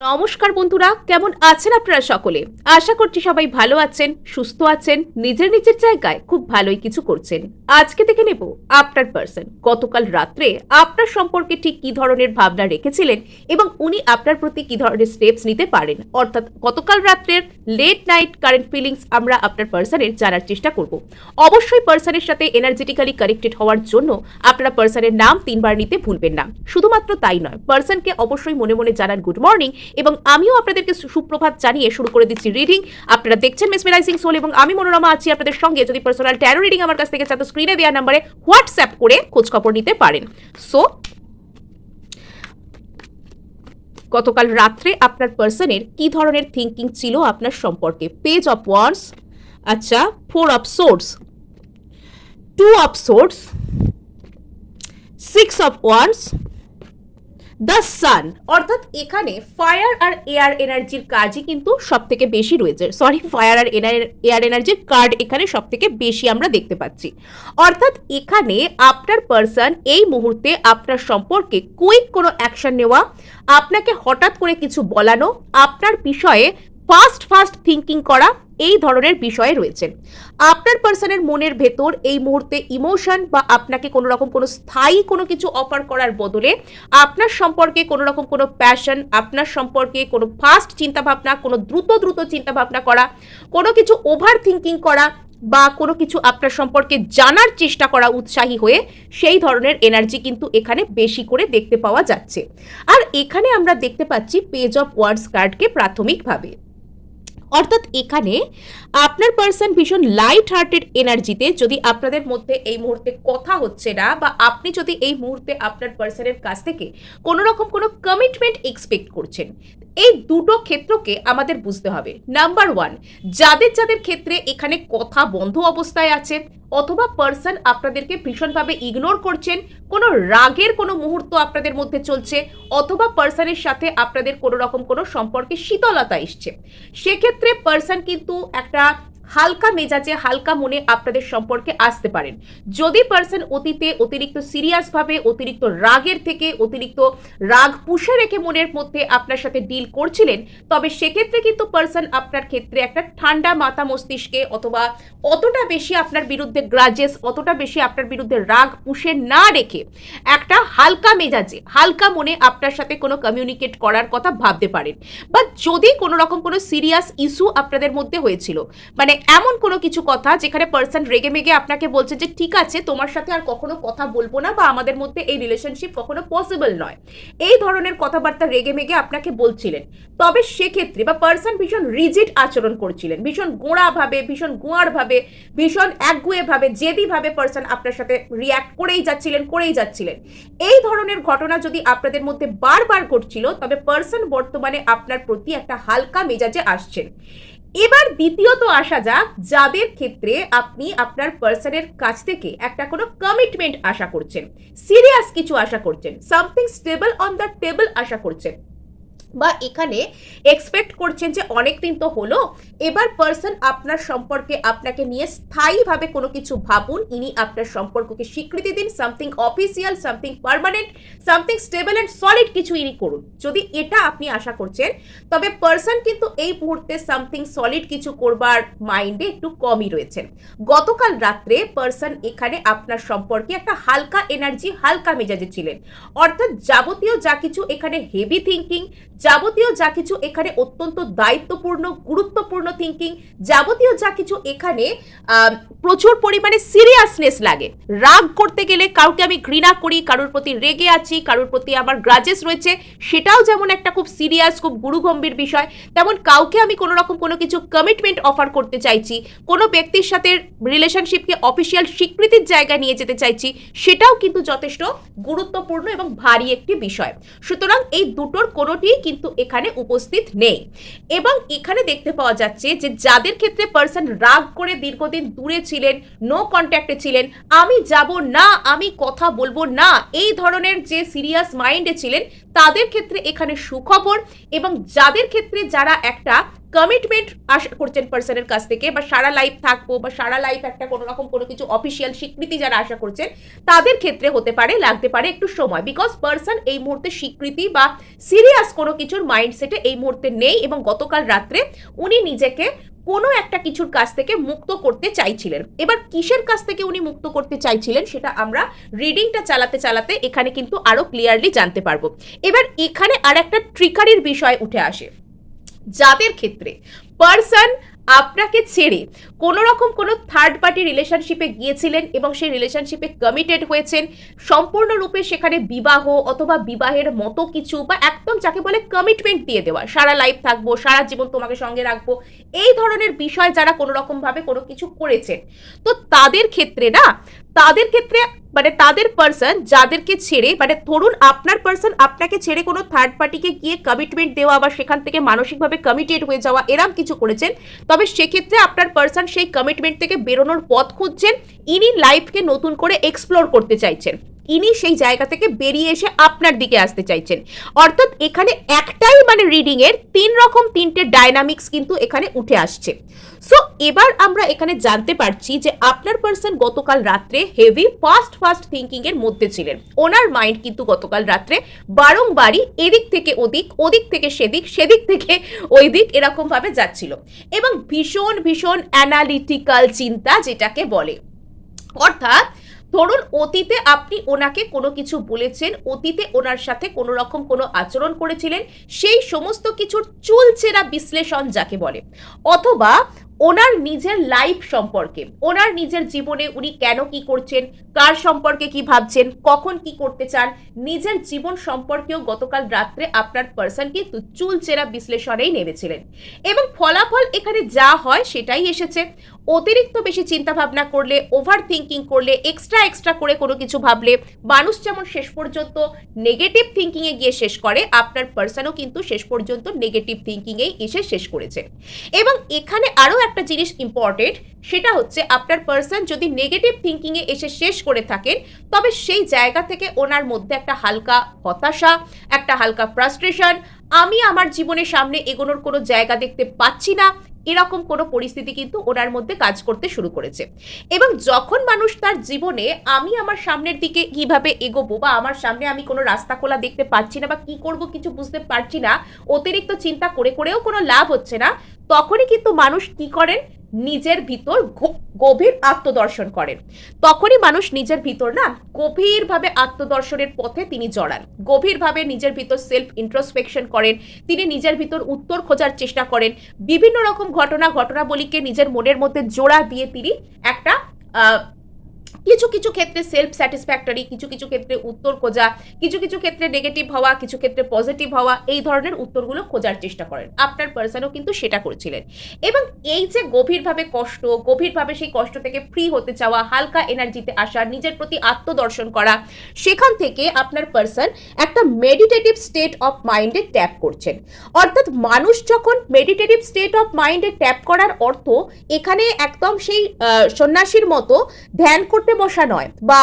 নমস্কার বন্ধুরা, কেমন আছেন আপনারা সকলে? আশা করছি সবাই ভালো আছেন, সুস্থ আছেন, নিজের নিজের জায়গায় খুব ভালোই কিছু করছেন। আজকে দেখে নেব আপনার পার্সন গতকাল রাত্রে আপনার সম্পর্কে ঠিক কি ধরনের ভাবনা রেখেছিলেন এবং উনি আপনার প্রতি কি ধরনের স্টেপস নিতে পারেন। অর্থাৎ গতকাল রাত্রের লেট নাইট কারেন্ট ফিলিংস আমরা আপনার পার্সনের জানার চেষ্টা করব। অবশ্যই পার্সনের সাথে এনার্জেটিক্যালি কানেক্টেড হওয়ার জন্য আপনারা পার্সনের নাম 3 বার নিতে ভুলবেন না। শুধুমাত্র তাই নয়, পার্সনকে অবশ্যই মনে মনে জানান গুড মর্নিং এবং আমিও আপনাদেরকে সুপ্রভাত জানিয়ে শুরু করে দিচ্ছি রিডিং। আপনারা দেখছেন মেসমেরাইজিং সোল এবং আমি মনোরমা আছি আপনাদের সঙ্গে। যদি পার্সোনাল ট্যারো রিডিং আমার কাছ থেকে চান তো স্ক্রিনে দেওয়া নম্বরে হোয়াটসঅ্যাপ করে খোঁজখবর নিতে পারেন। সো গতকাল রাত্রে আপনার পার্সনের কি ধরনের থিঙ্কিং ছিল আপনার সম্পর্কে? পেজ অফ ওয়ান্ডস, আচ্ছা, 4 of swords, 2 of swords, 6 of wands, the sun. অর্থাৎ এখানে ফায়ার আর এয়ার এনার্জির কাজই কিন্তু সব থেকে বেশি রয়েছে। ফায়ার আর এয়ার এনার্জির কার্ড এখানে সব থেকে বেশি আমরা দেখতে পাচ্ছি। অর্থাৎ এখানে আপনার পার্সন এই মুহূর্তে আপনার সম্পর্কে কুইক কোনো অ্যাকশন নেওয়া, আপনাকে হঠাৎ করে কিছু বলানো, আপনার বিষয়ে ফাস্ট থিঙ্কিং করা, এই ধরনের বিষয়ে রয়েছে। আপনার পার্সনের মনের ভেতর এই মুহূর্তে ইমোশন বা আপনাকে কোনো রকম কোনো স্থায়ী কোনো কিছু অফার করার বদলে আপনার সম্পর্কে কোনো রকম কোনো প্যাশন, আপনার সম্পর্কে কোনো ফাস্ট চিন্তাভাবনা, কোনো দ্রুত চিন্তাভাবনা করা, কোনো কিছু ওভার থিঙ্কিং করা বা কোনো কিছু আপনার সম্পর্কে জানার চেষ্টা করা উৎসাহী হয়ে, সেই ধরনের এনার্জি কিন্তু এখানে বেশি করে দেখতে পাওয়া যাচ্ছে। আর এখানে আমরা দেখতে পাচ্ছি পেজ অফ ওয়ার্ডস কার্ডকে প্রাথমিকভাবে। অর্থাৎ এখানে আপনার পার্সন ভীষণ লাইট হার্টেড এনার্জিতে, যদি আপনাদের মধ্যে এই মুহূর্তে কথা হচ্ছে না বা আপনি যদি এই মুহূর্তে আপনার পার্সনের কাছ থেকে কোনো রকম কোনো কমিটমেন্ট এক্সপেক্ট করছেন, এই দুটো ক্ষেত্রকে আমাদের বুঝতে হবে। নাম্বার 1, যাদের ক্ষেত্রে এখানে কথা বন্ধ অবস্থায় আছে অথবা পার্সন আপনাদেরকে ভীষণভাবে ইগনোর করছেন, কোনো রাগের কোনো মুহূর্ত আপনাদের মধ্যে চলছে অথবা পার্সনের সাথে আপনাদের কোনো রকম কোনো সম্পর্কে শীতলতা এসছে, সেক্ষেত্রে পার্সন কিন্তু একটা হালকা মেজাজে, হালকা মনে আপনাদের সম্পর্কে আসতে পারেন। যদি পার্সন অতীতে অতিরিক্ত সিরিয়াসভাবে, অতিরিক্ত রাগের থেকে অতিরিক্ত রাগ পুষে রেখে মনের মধ্যে আপনার সাথে ডিল করছিলেন, তবে সেক্ষেত্রে কিন্তু পার্সন আপনার ক্ষেত্রে একটা ঠান্ডা মাথা মস্তিষ্কে অথবা অতটা বেশি আপনার বিরুদ্ধে গ্রাজেস, অতটা বেশি আপনার বিরুদ্ধে রাগ পুষে না রেখে একটা হালকা মেজাজে, হালকা মনে আপনার সাথে কোনো কমিউনিকেট করার কথা ভাবতে পারেন। বা যদি কোনো রকম কোনো সিরিয়াস ইস্যু আপনাদের মধ্যে হয়েছিল, মানে এমন কোনো কিছু কথা যেখানে পার্সন রেগে মেগে আপনাকে বলছে যে ঠিক আছে, তোমার সাথে আর কখনো কথা বলবো না বা আমাদের মধ্যে এই রিলেশনশিপ কখনো পসিবল নয়, এই ধরনের কথাবার্তা রেগে মেগে আপনাকে বলছিলেন, তবে সেক্ষেত্রে বা পার্সন ভীষণ রিজিড আচরণ করছিলেন, ভীষণ গোঁড়াভাবে, ভীষণ গুঁয়ারভাবে, ভীষণ একগুঁয়েভাবে, জেদিভাবে পার্সন আপনার সাথে রিয়্যাক্ট করেই যাচ্ছিলেন, এই ধরনের ঘটনা যদি আপনাদের মধ্যে বারবার ঘটছিল, তবে পার্সন বর্তমানে আপনার প্রতি একটা হালকা মেজাজে আসছেন। এবার দ্বিতীয়ত আসা যাক, যাদের ক্ষেত্রে আপনি আপনার পার্সনের কাছ থেকে একটা কোনো কমিটমেন্ট আশা করছেন, সিরিয়াস কিছু আশা করছেন, something stable on the table আশা করছেন, বা এখানে এক্সপেক্ট করছেন যে অনেক দিন তো হলো, এবার পার্সন আপনার সম্পর্কে আপনাকে নিয়ে স্থায়ীভাবে কোনো কিছু ভাবুন, ইনি আপনার সম্পর্ককে স্বীকৃতি দিন, something official, something permanent, something stable and solid কিছু ইনি করুন। যদি এটা আপনি আশা করছেন, তবে পার্সন কিন্তু এই মুহূর্তে সামথিং সলিড কিছু করবার মাইন্ডে একটু কমই রয়েছেন। গতকাল রাত্রে পার্সন এখানে আপনার সম্পর্কে একটা হালকা এনার্জি, হালকা মেজাজে ছিলেন। অর্থাৎ যাবতীয় যা কিছু এখানে হেভি থিঙ্কিং, যাবতীয় যা কিছু এখানে অত্যন্ত দায়িত্বপূর্ণ, গুরুত্বপূর্ণ থিঙ্কিং, যাবতীয় যা কিছু এখানে প্রচুর পরিমাণে সিরিয়াসনেস লাগে। রাগ করতে গেলে কাউকে আমি ঘৃণা করি, কারোর প্রতি রেগে আছি, কারোর প্রতি আমার গ্রাজেস রয়েছে, সেটাও যেমন একটা খুব সিরিয়াস, খুব গুরুগম্ভীর বিষয়, তেমন কাউকে আমি কোনো রকম কোনো কিছু কমিটমেন্ট অফার করতে চাইছি, কোনো ব্যক্তির সাথে রিলেশনশিপকে অফিসিয়াল স্বীকৃতির জায়গায় নিয়ে যেতে চাইছি, সেটাও কিন্তু যথেষ্ট গুরুত্বপূর্ণ এবং ভারী একটি বিষয়। সুতরাং এই দুটোর কোনোটি কিন্তু এখানে উপস্থিত নেই। এবং এখানে দেখতে পাওয়া যাচ্ছে যে যাদের ক্ষেত্রে পার্সন রাগ করে দীর্ঘদিন দূরে ছিলেন, নো কন্ট্যাক্টে ছিলেন, আমি যাব না, আমি কথা বলবো না, এই ধরনের যে সিরিয়াস মাইন্ডে ছিলেন, তাদের ক্ষেত্রে এখানে সুখবর। এবং যাদের ক্ষেত্রে যারা একটা কমিটমেন্ট আশা করছেন পার্সনের কাছ থেকে, বা সারা লাইফ থাকবো, বা সারা লাইফ একটা কোনো রকম কোনো কিছু অফিসিয়াল স্বীকৃতি যারা আশা করছেন তাদের ক্ষেত্রে হতে পারে লাগতে পারে একটু সময়, বিকজ পার্সন এই মুহূর্তে স্বীকৃতি বা সিরিয়াস কোনো কিছুর মাইন্ডসেটে এই মুহূর্তে নেই, এবং গতকাল রাত্রে উনি নিজেকে কোনো একটা কিছুর কাছ থেকে মুক্ত করতে চাইছিলেন। এবার কিসের কাছ থেকে উনি মুক্ত করতে চাইছিলেন সেটা আমরা রিডিংটা চালাতে চালাতে এখানে কিন্তু আরো ক্লিয়ারলি জানতে পারবো। এবার এখানে আর একটা ট্রিকারির বিষয় উঠে আসে, যাদের ক্ষেত্রে পার্সন আপনাকে ছেড়ে কোনো রকম কোনো থার্ড পার্টি রিলেশনশিপে গিয়েছিলেন এবং সেই রিলেশনশিপে কমিটেড হয়েছেন, সম্পূর্ণরূপে সেখানে বিবাহ অথবা বিবাহের মতো কিছু, বা একদম যাকে বলে কমিটমেন্ট দিয়ে দেওয়া, সারা লাইফ থাকবো, সারা জীবন তোমাকে সঙ্গে রাখবো, এই ধরনের বিষয় যারা কোনো রকম ভাবে কোনো কিছু করেছেন, তো তাদের ক্ষেত্রে না, তাদের ক্ষেত্রে মানে তাদের পার্সন যাদেরকে ছেড়ে, মানে ধরুন আপনার পার্সন আপনাকে ছেড়ে কোনো থার্ড পার্টিকে গিয়ে কমিটমেন্ট দেওয়া বা সেখান থেকে মানসিকভাবে কমিটেড হয়ে যাওয়া এরম কিছু করেছেন, তবে সেক্ষেত্রে আপনার পার্সন সেই কমিটমেন্ট থেকে বেরোনোর পথ খুঁজছেন, ইনি লাইফকে নতুন করে এক্সপ্লোর করতে চাইছেন, ইনি সেই জায়গা থেকে বেরিয়ে এসে আপনার দিকে আসতে চাইছেন। অর্থাৎ এখানে একটাই মানে রিডিং এর তিনটে ডাইনামিক্স কিন্তু এখানে উঠে আসছে। সো এবার আমরা এখানে জানতে পারছি যে আপনার পার্সন গতকাল রাত্রে হেভি ফাস্ট থিঙ্কিং এর মধ্যে ছিলেন। ওনার মাইন্ড কিন্তু গতকাল রাত্রে বারংবারই এদিক থেকে ওদিক, ওদিক থেকে সেদিক, সেদিক থেকে ওই দিক এরকম ভাবে যাচ্ছিল, এবং ভীষণ অ্যানালিটিক্যাল চিন্তা যেটাকে বলে। অর্থাৎ ধরুন অতীতে আপনি ওনাকে কোনো কিছু বলেছেন, অতীতে ওনার সাথে কোনো রকম কোনো আচরণ করেছিলেন, সেই সমস্ত কিছুর চুলচেরা বিশ্লেষণ যাকে বলে, অথবা ওনার নিজের লাইফ সম্পর্কে, ওনার নিজের জীবনে উনি কেন কি করছেন, কার সম্পর্কে কি ভাবছেন, কখন কি করতে চান, নিজের জীবন সম্পর্কেও গতকাল রাত্রে আপনার পার্সন কিন্তু চুলচেরা বিশ্লেষণেই নেমেছিলেন, এবং ফলাফল এখানে যা হয় সেটাই এসেছে। অতিরিক্ত বেশি চিন্তা ভাবনা করলে, ওভার থিঙ্কিং করলে, এক্সট্রা করে কোনো কিছু ভাবলে, মানুষ যেমন শেষ পর্যন্ত নেগেটিভ থিঙ্কিং এ গিয়ে শেষ করে, আপনার পার্সনও কিন্তু শেষ পর্যন্ত নেগেটিভ থিঙ্কিং এই এসে শেষ করেছে। এবং এখানে আরো একটা জিনিস ইম্পর্টেন্ট, সেটা হচ্ছে আপনার পার্সন যদি নেগেটিভ থিঙ্কিং এ এসে শেষ করে থাকেন, তবে সেই জায়গা থেকে ওনার মধ্যে একটা হালকা হতাশা, একটা হালকা ফ্রাস্ট্রেশন, আমি আমার জীবনের সামনে এগোনোর কোনো জায়গা দেখতে পাচ্ছি না, এরকম কোনো পরিস্থিতি কিন্তু ওনার মধ্যে কাজ করতে শুরু করেছে। এবং যখন মানুষ তার জীবনে আমি আমার সামনের দিকে কিভাবে এগোবো, বা আমার সামনে আমি কোনো রাস্তা খোলা দেখতে পাচ্ছি না, বা কি করব কিছু বুঝতে পারছি না, অতিরিক্ত চিন্তা করেও কোনো লাভ হচ্ছে না, তখনই কিন্তু মানুষ কি করেন, নিজের ভিতর গভীর আত্মদর্শন করেন। তখনই মানুষ নিজের ভিতর না গভীরভাবে আত্মদর্শনের পথে তিনি জড়ান, গভীরভাবে নিজের ভিতর সেলফ ইন্ট্রোস্পেকশন করেন, তিনি নিজের ভিতর উত্তর খোঁজার চেষ্টা করেন, বিভিন্ন রকম ঘটনাবলীকে নিজের মনের মধ্যে জোড়া দিয়ে তিনি একটা কিছু ক্ষেত্রে সেলফ স্যাটিসফ্যাক্টরি, কিছু ক্ষেত্রে উত্তর খোঁজা, কিছু ক্ষেত্রে নেগেটিভ হওয়া, কিছু ক্ষেত্রে পজিটিভ হওয়া, এই ধরনের উত্তরগুলো খোঁজার চেষ্টা করেন। আপনার পার্সনও কিন্তু সেটা করেছিলেন, এবং এই যে গভীরভাবে সেই কষ্ট থেকে ফ্রি হতে চাওয়া, হালকা এনার্জিতে আসা, নিজের প্রতি আত্মদর্শন করা, সেখান থেকে আপনার পার্সন একটা মেডিটেটিভ স্টেট অফ মাইন্ডে ট্যাপ করছেন। অর্থাৎ মানুষ যখন মেডিটেটিভ স্টেট অফ মাইন্ডে ট্যাপ করার অর্থ এখানে একদম সেই সন্ন্যাসীর মতো ধ্যান করতে বসা নয়, বা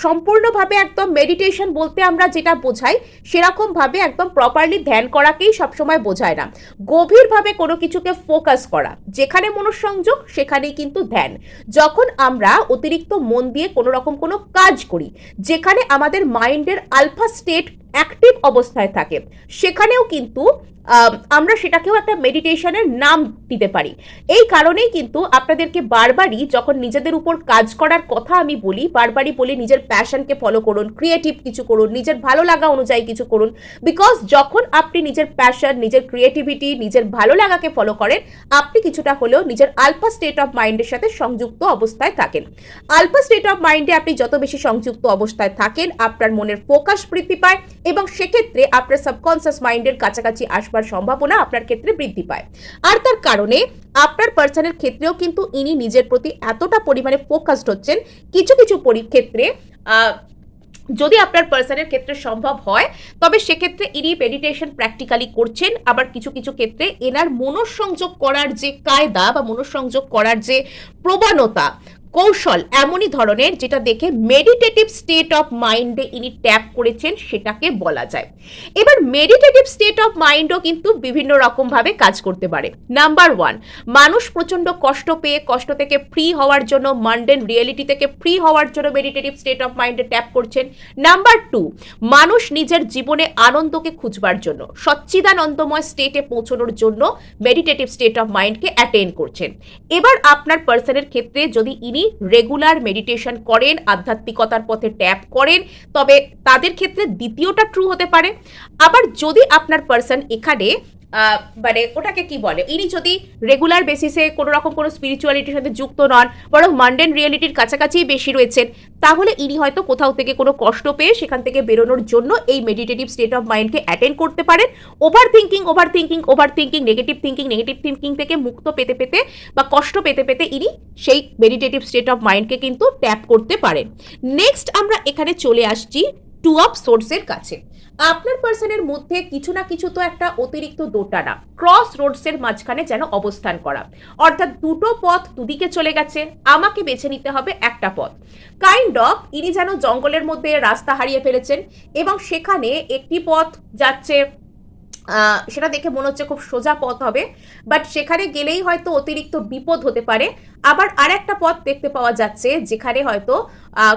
সম্পূর্ণভাবে একদম মেডিটেশন বলতে আমরা যেটা বোঝাই সেরকম ভাবে একদম প্রপারলি ধ্যান করাকেই সবসময় বোঝায় না। গভীরভাবে কোনো কিছুকে ফোকাস করা, যেখানে মনোসংযোগ সেখানেই কিন্তু ধ্যান। যখন আমরা অতিরিক্ত মন দিয়ে কোনো রকম কোনো কাজ করি, যেখানে আমাদের মাইন্ডের আলফা স্টেট অ্যাক্টিভ অবস্থায় থাকে, সেখানেও কিন্তু আমরা সেটাকেও একটা মেডিটেশনের নাম দিতে পারি। এই কারণেই কিন্তু আপনাদেরকে বারবারই যখন নিজেদের উপর কাজ করার কথা আমি বলি, বারবারই বলি নিজের প্যাশনকে ফলো করুন, ক্রিয়েটিভ কিছু করুন, নিজের ভালো লাগা অনুযায়ী কিছু করুন। বিকজ যখন আপনি নিজের প্যাশন, নিজের ক্রিয়েটিভিটি, নিজের ভালো লাগাকে ফলো করেন, আপনি কিছুটা হলেও নিজের আলফা স্টেট অফ মাইন্ডের সাথে সংযুক্ত অবস্থায় থাকেন। আলফা স্টেট অফ মাইন্ডে আপনি যত বেশি সংযুক্ত অবস্থায় থাকেন, আপনার মনের ফোকাস বৃদ্ধি পায়, এবং সেক্ষেত্রে আপনার সাবকনসিয়াস মাইন্ডের কাছাকাছি আসবার সম্ভাবনা আপনার ক্ষেত্রে বৃদ্ধি পায়। আর তার কারণে আপনার পার্সনের ক্ষেত্রেও কিন্তু ইনি নিজের প্রতি এতটা পরিমাণে ফোকাসড হচ্ছেন, কিছু ক্ষেত্রে যদি আপনার পার্সনের ক্ষেত্রে সম্ভব হয়, তবে সেক্ষেত্রে ইনি মেডিটেশন প্র্যাকটিক্যালি করছেন। আবার কিছু ক্ষেত্রে এনার মনঃসংযোগ করার যে কায়দা বা মনঃসংযোগ করার যে প্রবণতা, কৌশল এমনই ধরনের যেটা দেখে মেডিটেটিভ স্টেট অফ মাইন্ডে ইনি ট্যাপ করেছেন সেটাকে বলা যায়। এবার মেডিটেটিভ স্টেট অফ মাইন্ডও কিন্তু বিভিন্ন রকমভাবে কাজ করতে পারে। নাম্বার 1, মানুষ প্রচণ্ড কষ্ট পেয়ে কষ্ট থেকে ফ্রি হওয়ার জন্য, মান্ডেন রিয়েলিটি থেকে ফ্রি হওয়ার জন্য মেডিটেটিভ স্টেট অফ মাইন্ডে ট্যাপ করছেন। নাম্বার 2, মানুষ নিজের জীবনে আনন্দকে খুঁজবার জন্য, সচ্চিদানন্দময় স্টেটে পৌঁছানোর জন্য মেডিটেটিভ স্টেট অফ মাইন্ডকে অ্যাটেন্ড করছেন। এবার আপনার পার্সনের ক্ষেত্রে যদি ইনি রেগুলার মেডিটেশন করেন, আধ্যাত্মিকতার পথে ট্যাপ করেন, তবে তাদের ক্ষেত্রে দ্বিতীয়টা ট্রু হতে পারে। আবার যদি আপনার পার্সন এখানে মানে ওটাকে কি বলে, ইনি যদি রেগুলার বেসিসে কোনো রকম কোনো স্পিরিচুয়ালিটির সাথে যুক্ত নন, বরং মান্ডেন রিয়েলিটির কাছাকাছি বেশি রয়েছেন, তাহলে ইনি হয়তো কোথাও থেকে কোনো কষ্ট পেয়ে সেখান থেকে বেরোনোর জন্য এই মেডিটেটিভ স্টেট অফ মাইন্ডকে অ্যাটেন্ড করতে পারেন। ওভার থিঙ্কিং, নেগেটিভ থিঙ্কিং থেকে মুক্ত পেতে পেতে বা কষ্ট পেতে পেতে ইনি সেই মেডিটেটিভ স্টেট অফ মাইন্ডকে কিন্তু ট্যাপ করতে পারেন। নেক্সট আমরা এখানে চলে আসছি টু অফ সোর্সের কাছে। আপনার পার্সনের মধ্যে কিছু না কিছু তো একটা অতিরিক্ত দোটানা, ক্রস রোডসের মাঝখানে যেন অবস্থান করা, অর্থাৎ দুটো পথ দুদিকে চলে গেছে, আমাকে বেছে নিতে হবে একটা পথ। কাইন্ড অফ ইনি যেন জঙ্গলের মধ্যে রাস্তা হারিয়ে ফেলেছেন এবং সেখানে একটি পথ যাচ্ছে, সেটা দেখে মনে হচ্ছে খুব সোজা পথ হবে, বাট সেখানে গেলেই হয়তো অতিরিক্ত বিপদ হতে পারে। আবার আর একটা পথ দেখতে পাওয়া যাচ্ছে যেখানে হয়তো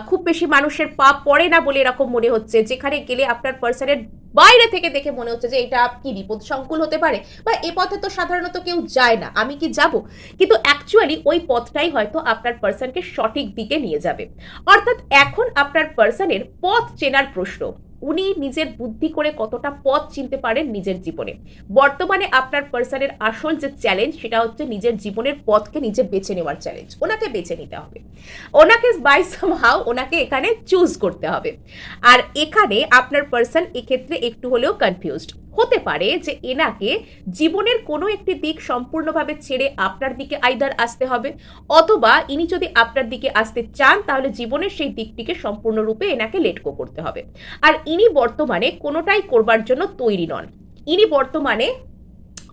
খুব বেশি মানুষের পা পড়ে না বলে এরকম মনে হচ্ছে, যেখানে গেলে আপনার পার্সনের বাইরে থেকে দেখে মনে হচ্ছে যে এটা কি বিপদ সংকুল হতে পারে, বা এই পথে তো সাধারণত কেউ যায় না, আমি কি যাব? কিন্তু অ্যাকচুয়ালি ওই পথটাই হয়তো আপনার পার্সনকে সঠিক দিকে নিয়ে যাবে। অর্থাৎ এখন আপনার পার্সনের পথ চেনার প্রশ্ন, উনি নিজের বুদ্ধি করে কতটা পথ চিনতে পারেন নিজের জীবনে। বর্তমানে আপনার পার্সনের আসল যে চ্যালেঞ্জ সেটা হচ্ছে নিজের জীবনের পথকে নিজে বেছে নেওয়ার চ্যালেঞ্জ। ওনাকে বেছে নিতে হবে, ওনাকে বাই সামহাউ ওনাকে এখানে চুজ করতে হবে। আর এখানে আপনার পার্সন এক্ষেত্রে একটু হলেও কনফিউজড হতে পারে যে এনাকে জীবনের কোনো একটি দিক সম্পূর্ণভাবে ছেড়ে আপনার দিকে আইদার আসতে হবে, অথবা ইনি যদি আপনার দিকে আসতে চান তাহলে জীবনের সেই দিকটিকে সম্পূর্ণরূপে এনাকে লেট গো করতে হবে। আর ইনি বর্তমানে কোনোটাই করবার জন্য তৈরি নন। ইনি বর্তমানে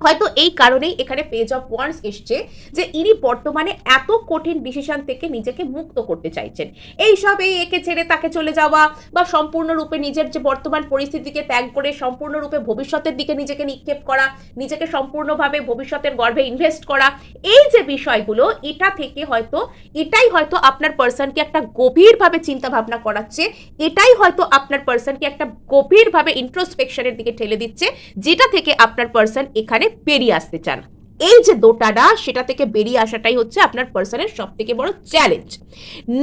হয়তো এই কারণেই এখানে পেজ অফ ওয়ান্ডস এসছে যে ইনি বর্তমানে এত কঠিন ডিসিশন থেকে নিজেকে মুক্ত করতে চাইছেন। এইসব একে ছেড়ে তাকে চলে যাওয়া বা সম্পূর্ণরূপে নিজের যে বর্তমান পরিস্থিতিকে ত্যাগ করে সম্পূর্ণরূপে ভবিষ্যতের দিকে নিজেকে নিক্ষেপ করা, নিজেকে সম্পূর্ণভাবে ভবিষ্যতের গর্ভে ইনভেস্ট করা, এই যে বিষয়গুলো, এটা থেকে হয়তো এটাই হয়তো আপনার পার্সনকে একটা গভীরভাবে চিন্তা ভাবনা করাচ্ছে, এটাই হয়তো আপনার পার্সনকে একটা গভীরভাবে ইন্ট্রোস্পেকশনের দিকে ঠেলে দিচ্ছে, যেটা থেকে আপনার পার্সন এখানে বেরিয়ে আসতে চান। এই যে দোটানা, সেটা থেকে বেরিয়ে আসাটাই হচ্ছে আপনার পার্সনের সব থেকে বড় চ্যালেঞ্জ।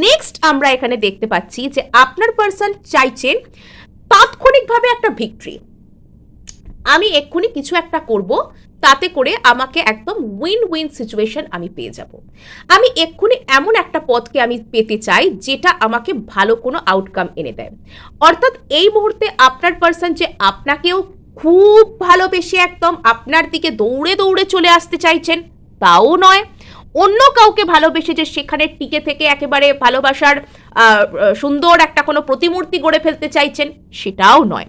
নেক্সট আমরা এখানে দেখতে পাচ্ছি যে আপনার পার্সন চাইছেন তাৎক্ষণিকভাবে একটা ভিক্টরি, আমি এক্ষুনি কিছু একটা করব, তাতে করে আমাকে একদম উইন উইন সিচুয়েশন আমি পেয়ে যাব। আমি এক্ষুনি এমন একটা পথকে আমি পেতে চাই যেটা আমাকে ভালো কোনো আউটকাম এনে দেয়। অর্থাৎ এই মুহূর্তে আপনার পার্সন যে আপনাকেও খুব ভালোবেসে একদম আপনার দিকে দৌড়ে দৌড়ে চলে আসতে চাইছেন তাও নয়, অন্য কাউকে ভালোবেসে যে সেখানে টিকে থেকে একেবারে ভালোবাসার সুন্দর একটা কোনো প্রতিমূর্তি গড়ে ফেলতে চাইছেন সেটাও নয়।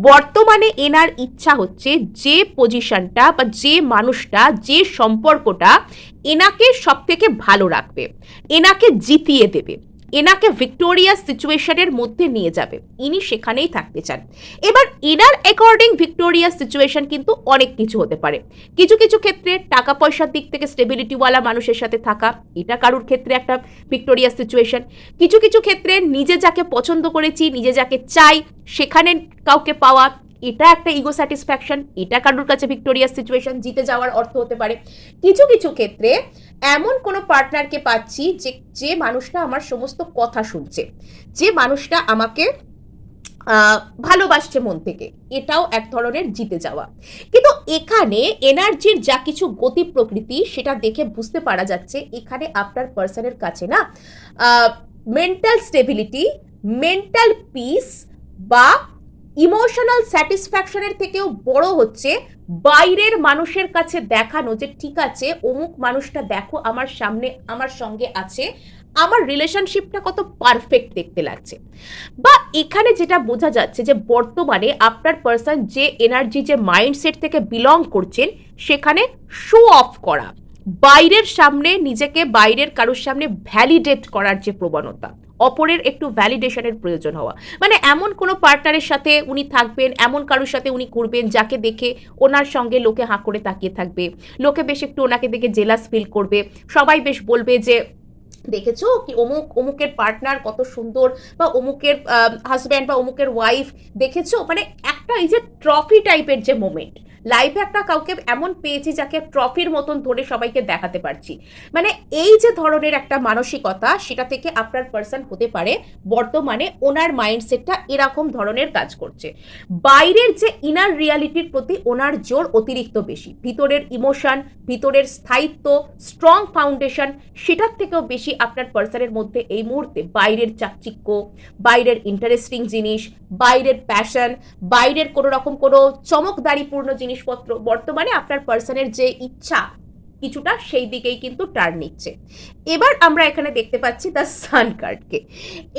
বর্তমানে এনার ইচ্ছা হচ্ছে যে পজিশনটা বা যে মানুষটা, যে সম্পর্কটা এনাকে সব থেকে ভালো রাখবে, এনাকে জিতিয়ে দেবে, এনাকে ভিক্টোরিয়াস সিচুয়েশনের মধ্যে নিয়ে যাবে, ইনি সেখানেই থাকতে চান। এবার এনার অ্যাকর্ডিং ভিক্টোরিয়াস সিচুয়েশন কিন্তু অনেক কিছু হতে পারে। কিছু কিছু ক্ষেত্রে টাকা পয়সার দিক থেকে স্টেবিলিটিওয়ালা মানুষের সাথে থাকা, এটা কারুর ক্ষেত্রে একটা ভিক্টোরিয়াস সিচুয়েশন। কিছু কিছু ক্ষেত্রে নিজে যাকে পছন্দ করেছি, নিজে যাকে চাই সেখানে কাউকে পাওয়া, এটা একটা ইগো স্যাটিসফ্যাকশন, এটা কারুর কাছে ভিক্টোরিয়াস সিচুয়েশন, জিতে যাওয়ার অর্থ হতে পারে। কিছু কিছু ক্ষেত্রে এমন কোনো পার্টনারকে পাচ্ছি যে মানুষটা আমার সমস্ত কথা শুনছে, যে মানুষটা আমাকে ভালোবাসছে মন থেকে, এটাও এক ধরনের জিতে যাওয়া। কিন্তু এখানে এনার্জির যা কিছু গতি প্রকৃতি সেটা দেখে বুঝতে পারা যাচ্ছে এখানে আপনার পার্সনের কাছে না মেন্টাল স্টেবিলিটি, মেন্টাল পিস বা ইমোশনাল স্যাটিসফ্যাকশনের থেকেও বড় হচ্ছে বাইরের মানুষের কাছে দেখানো যে ঠিক আছে অমুক মানুষটা দেখো আমার সামনে আমার সঙ্গে আছে, আমার রিলেশনশিপটা কত পারফেক্ট দেখতে লাগছে। বা এখানে যেটা বোঝা যাচ্ছে যে বর্তমানে আপনার পার্সন যে এনার্জি, যে মাইন্ডসেট থেকে বিলং করছেন সেখানে শো অফ করা, বাইরের সামনে নিজেকে বাইরের কারোর সামনে ভ্যালিডেট করার যে প্রবণতা, অপরের একটু ভ্যালিডেশনের প্রয়োজন হওয়া, মানে এমন কোনো পার্টনারের সাথে উনি থাকবেন, এমন কারোর সাথে উনি করবেন যাকে দেখে ওনার সঙ্গে লোকে হাঁ করে তাকিয়ে থাকবে, লোকে বেশ একটু ওনাকে দেখে জেলাস ফিল করবে, সবাই বেশ বলবে যে দেখেছো কি অমুকের পার্টনার কত সুন্দর, বা অমুকের হাজব্যান্ড বা অমুকের ওয়াইফ দেখেছো, মানে একটা এই যে ট্রফি টাইপের যে মোমেন্ট, লাইফে একটা কাউকে এমন পেয়েছি যাকে ট্রফির মতন ধরে সবাইকে দেখাতে পারছি, মানে এই যে ধরনের একটা মানসিকতা, সেটা থেকে আপনার পার্সন হতে পারে বর্তমানে ওনার মাইন্ডসেটটা এরকম ধরনের কাজ করছে। বাইরের যে ইনার রিয়ালিটির প্রতি ওনার জোর অতিরিক্ত বেশি, ভিতরের ইমোশন, ভিতরের স্থায়িত্ব, স্ট্রং ফাউন্ডেশন, সেটার থেকেও বেশি আপনার পার্সনের মধ্যে এই মুহূর্তে বাইরের চাকচিক্য, বাইরের ইন্টারেস্টিং জিনিস, বাইরের প্যাশন, বাইরের কোনো রকম কোনো চমকদারিপূর্ণ জিনিসপত্র, বর্তমানে আপনার পার্সনের যে ইচ্ছা কিছুটা সেই দিকেই কিন্তু টার্ন নিচ্ছে। এবার আমরা এখানে দেখতে পাচ্ছি দ্য সান কার্ডকে।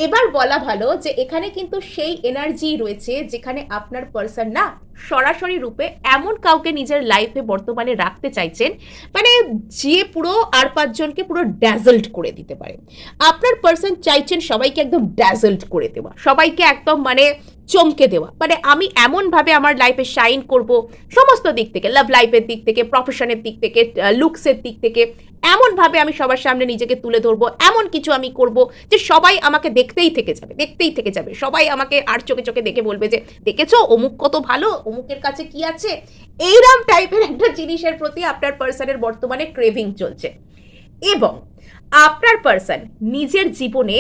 এবার বলা ভালো যে এখানে কিন্তু সেই এনার্জি রয়েছে যেখানে আপনার পার্সন না সরাসরি রূপে এমন কাউকে নিজের লাইফে বর্তমানে রাখতে চাইছেন, মানে যে পুরো আর পাঁচজনকে পুরো ড্যাজল্ট করে দিতে পারে। আপনার পার্সন চাইছেন সবাইকে একদম ড্যাজল্ট করে দেওয়া, সবাইকে একদম মানে চমকে দেওয়া, মানে আমি এমনভাবে আমার লাইফে শাইন করব, সমস্ত দিক থেকে, লাভ লাইফের দিক থেকে, প্রফেশনের দিক থেকে, লুকসের দিক থেকে, এমনভাবে আমি সবার সামনে নিজেকে তুলে ধরবো, এমন কিছু আমি করব যে সবাই আমাকে দেখতেই থেকে যাবে, সবাই আমাকে আর চোখে চোখে দেখে বলবে যে দেখেছো অমুক কত ভালো, অমুকের কাছে কি আছে, এইরকম টাইপের একটা জিনিসের প্রতি আপনার পার্সনের বর্তমানে ক্রেভিং চলছে। এবং আপনার পার্সন নিজের জীবনে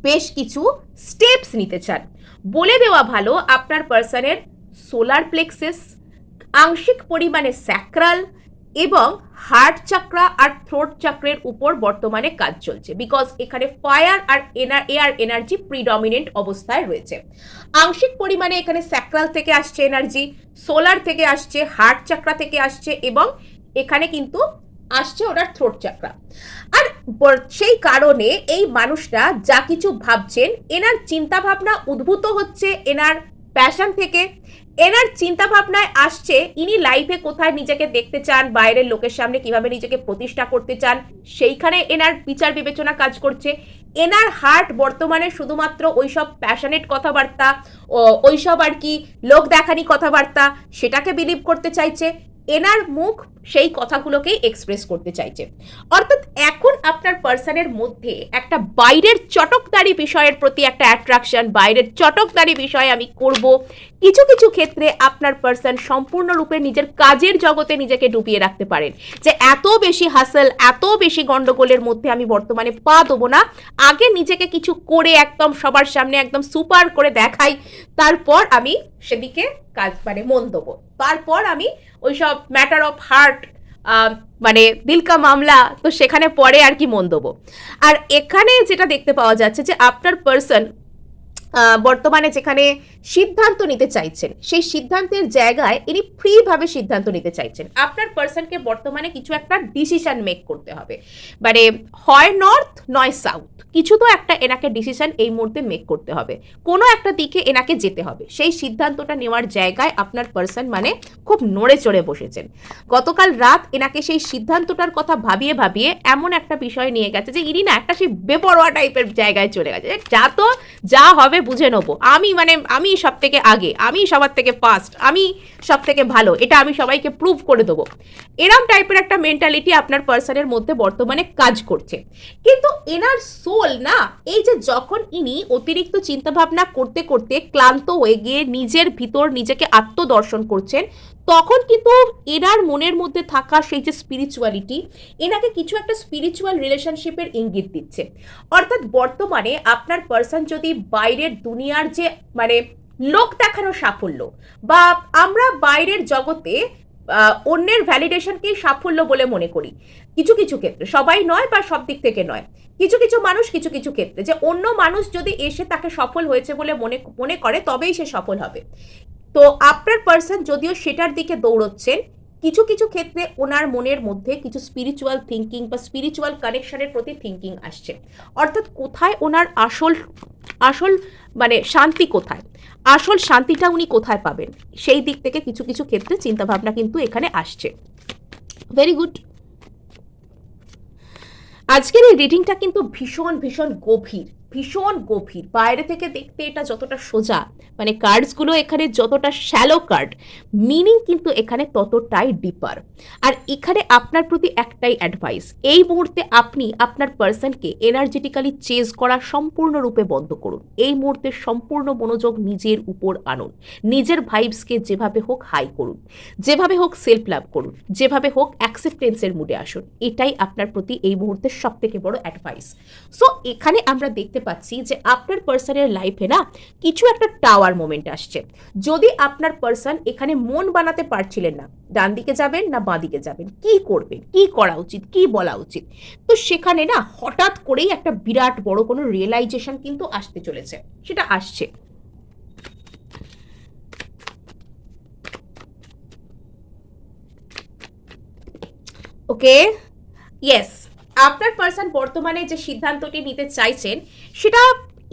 বেশ কিছু স্টেপস নিতে চান। বলে দেওয়া ভালো আপনার পার্সনের সোলার প্লেক্সিস, আংশিক পরিমাণে স্যাক্রাল এবং হার্ট চাকরা আর থ্রোট চাক্রের উপর বর্তমানে কাজ চলছে, বিকজ এখানে ফায়ার আর এয়ার এনার্জি প্রিডমিনেন্ট অবস্থায় রয়েছে। আংশিক পরিমাণে এখানে স্যাক্রাল থেকে আসছে এনার্জি, সোলার থেকে আসছে, হার্ট চাকরা থেকে আসছে, এবং এখানে কিন্তু আসছে ওনার থ্রোট চাকরা। আর সেই কারণে এই মানুষটা যা কিছু ভাবছেন, এনার চিন্তা ভাবনা উদ্ভূত হচ্ছে এনার প্যাশন থেকে, এনার চিন্তা ভাবনায় আসছে ইনি লাইফে কোথায় নিজেকে দেখতে চান, বাইরের লোকের সামনে কিভাবে নিজেকে প্রতিষ্ঠা করতে চান, সেইখানে এনার বিচার বিবেচনা কাজ করছে। এনার হার্ট বর্তমানে শুধুমাত্র ওইসব প্যাশনেট কথাবার্তা, ওইসব আর কি লোক দেখানি কথাবার্তা, সেটাকে বিলিভ করতে চাইছে। এনার মুখ সেই কথাগুলোকেই এক্সপ্রেস করতে চাইছে। অর্থাৎ এখন আপনার পার্সনের মধ্যে একটা বাইরের চটকদারি বিষয়ের প্রতি একটা অ্যাট্রাকশন, বাইরের চটকদারি বিষয়ে আমি করব, কিছু কিছু ক্ষেত্রে আপনার পার্সন সম্পূর্ণরূপে নিজের কাজের জগতে নিজেকে ডুবিয়ে রাখতে পারেন, যে এত বেশি হাসল, এত বেশি গন্ডগোলের মধ্যে আমি বর্তমানে পা দেবো না, আগে নিজেকে কিছু করে একদম সবার সামনে একদম সুপার করে দেখাই, তারপর আমি সেদিকে কাজ মানে মন দেবো, তারপর আমি ওইসব ম্যাটার অফ হার্ট মানে দিলকা মামলা, তো সেখানে পরে আর কি মন দেবো। আর এখানে যেটা দেখতে পাওয়া যাচ্ছে যে আপনার পার্সন বর্তমানে যেখানে সিদ্ধান্ত নিতে চাইছেন, সেই সিদ্ধান্তের জায়গায় ইনি ফ্রিভাবে সিদ্ধান্ত নিতে চাইছেন। আপনার পার্সনকে বর্তমানে কিছু একটা ডিসিশন মেক করতে হবে, মানে হয় নর্থ নয় সাউথ, কিছু তো একটা এনাকে ডিসিশন এই মুহূর্তে মেক করতে হবে, কোনো একটা দিকে এনাকে যেতে হবে। সেই সিদ্ধান্তটা নেওয়ার জায়গায় আপনার পার্সন মানে খুব নড়ে চড়ে বসেছেন। গতকাল রাত এনাকে সেই সিদ্ধান্তটার কথা ভাবিয়ে ভাবিয়ে এমন একটা বিষয় নিয়ে গেছে যে ইনি না একটা সেই বেপরোয়া টাইপের জায়গায় চলে গেছে, যা তো যা হবে বুঝে নেবো, আমি সব থেকে আগে, আমি সবার থেকে ফার্স্ট, আমি সব থেকে ভালো, এটা আমি সবাইকে প্রুভ করে দেবো, এরম টাইপের একটা মেন্টালিটি আপনার পার্সনের মধ্যে বর্তমানে কাজ করছে। কিন্তু এনার সোল না, এই যে যখন ইনি অতিরিক্ত চিন্তাভাবনা করতে করতে ক্লান্ত হয়ে গিয়ে নিজের ভিতর নিজেকে আত্মদর্শন করছেন, তখন কিন্তু এনার মনের মধ্যে থাকা সেই যে স্পিরিচুয়ালিটি এনাকে কিছু একটা স্পিরিচুয়াল রিলেশনশিপের ইঙ্গিত দিচ্ছে। অর্থাৎ বর্তমানে আপনার পার্সন যদি বাইরের দুনিয়ার যে মানে লোক দেখানো সাফল্য, বা আমরা বাইরের জগতে অন্যের ভ্যালিডেশনকেই সাফল্য বলে মনে করি, কিছু কিছু ক্ষেত্রে, সবাই নয় বা সব দিক থেকে নয়, কিছু কিছু মানুষ কিছু কিছু ক্ষেত্রে, যে অন্য মানুষ যদি এসে তাকে সফল হয়েছে বলে মনে করে তবেই সে সফল হবে। তো আপনার পার্সন যদিও সেটার দিকে দৌড়চ্ছেন, কিছু কিছু ক্ষেত্রে ওনার মনের মধ্যে কিছু স্পিরিচুয়াল থিঙ্কিং বা স্পিরিচুয়াল কানেকশনের প্রতি থিঙ্কিং আসছে। অর্থাৎ কোথায় ওনার আসল মানে শান্তি কোথায়, আসল শান্তিটা উনি কোথায় পাবেন, সেই দিক থেকে কিছু কিছু ক্ষেত্রে চিন্তাভাবনা কিন্তু এখানে আসছে। Very good. আজকের এই রিডিংটা কিন্তু ভীষণ ভীষণ গভীর, ভীষণ গভীর। বাইরে থেকে দেখতে এটা যতটা সোজা, মানে কার্ডসগুলো এখানে যতটা শ্যালো কার্ড, মিনিং কিন্তু এখানে ততটাই ডিপার। আর এখানে আপনার প্রতি একটাই অ্যাডভাইস, এই মুহূর্তে আপনি আপনার পার্সনকে এনার্জেটিক্যালি চেজ করা সম্পূর্ণরূপে বন্ধ করুন। এই মুহূর্তে সম্পূর্ণ মনোযোগ নিজের উপর আনুন, নিজের ভাইবসকে যেভাবে হোক হাই করুন, যেভাবে হোক সেলফ লাভ করুন, যেভাবে হোক অ্যাকসেপ্টেন্সের মুডে আসুন। এটাই আপনার প্রতি এই মুহূর্তে সব থেকে বড় অ্যাডভাইস। সো এখানে আমরা দেখতে পাচ্ছি যে আপনার পার্সনের লাইফে না কিছু একটা টাওয়ার মোমেন্ট আসছে। যদি আপনার পার্সন এখানে মন বানাতে পারছিলেন না, ডান দিকে যাবেন না বাঁ দিকে যাবেন, কি করবেন, কি করা উচিত, কি বলা উচিত, তো সেখানে না হঠাৎ করেই একটা বিরাট বড় কোনো রিয়েলাইজেশন কিন্তু আসতে চলেছে, সেটা আসছে। ওকে, ইয়েস, আপনার পার্সন বর্তমানে যে সিদ্ধান্তটি নিতে চাইছেন সেটা,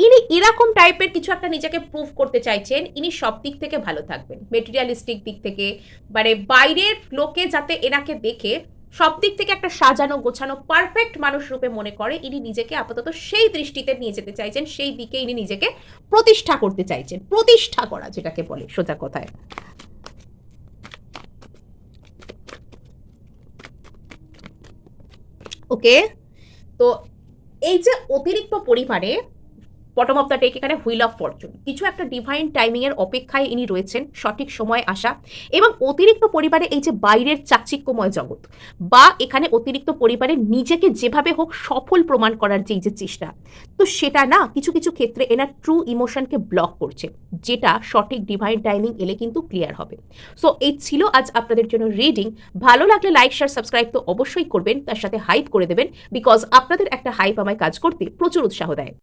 ইনি এরকম টাইপের কিছু একটা নিজেকে প্রুভ করতে চাইছেন। ইনি সব দিক থেকে ভালো থাকবেন, মেটেরিয়ালিস্টিক দিক থেকে, মানে বাইরের লোকে যাতে এনাকে দেখে সব দিক থেকে একটা সাজানো গোছানো পারফেক্ট মানুষ রূপে মনে করে, ইনি নিজেকে আপাতত সেই দৃষ্টিতে নিয়ে যেতে চাইছেন, সেই দিকে ইনি নিজেকে প্রতিষ্ঠা করতে চাইছেন। প্রতিষ্ঠা করা যেটাকে বলে সোজা কথায়। ওকে, তো এই যে অতিরিক্ত পরিমাণে বটম অফ দ্য টেক, এখানে হুইল অফ ফরচুন, কিছু একটা ডিভাইন টাইমিং এর অপেক্ষায় ইনি রয়েছেন, সঠিক সময় আসা। এবং অতিরিক্ত পরিবারে এই যে বাইরের চাকচিক্যময় জগৎ, বা এখানে অতিরিক্ত পরিবারে নিজেকে যেভাবে হোক সফল প্রমাণ করার যে এই যে চেষ্টা, তো সেটা না কিছু কিছু ক্ষেত্রে এনার ট্রু ইমোশনকে ব্লক করছে, যেটা সঠিক ডিভাইন টাইমিং এলে কিন্তু ক্লিয়ার হবে। সো এই ছিল আজ আপনাদের জন্য রিডিং। ভালো লাগলে লাইক শেয়ার সাবস্ক্রাইব তো অবশ্যই করবেন, তার সাথে হাইপ করে দেবেন, বিকজ আপনাদের একটা হাইপ আমায় কাজ করতে প্রচুর উৎসাহ দেয়।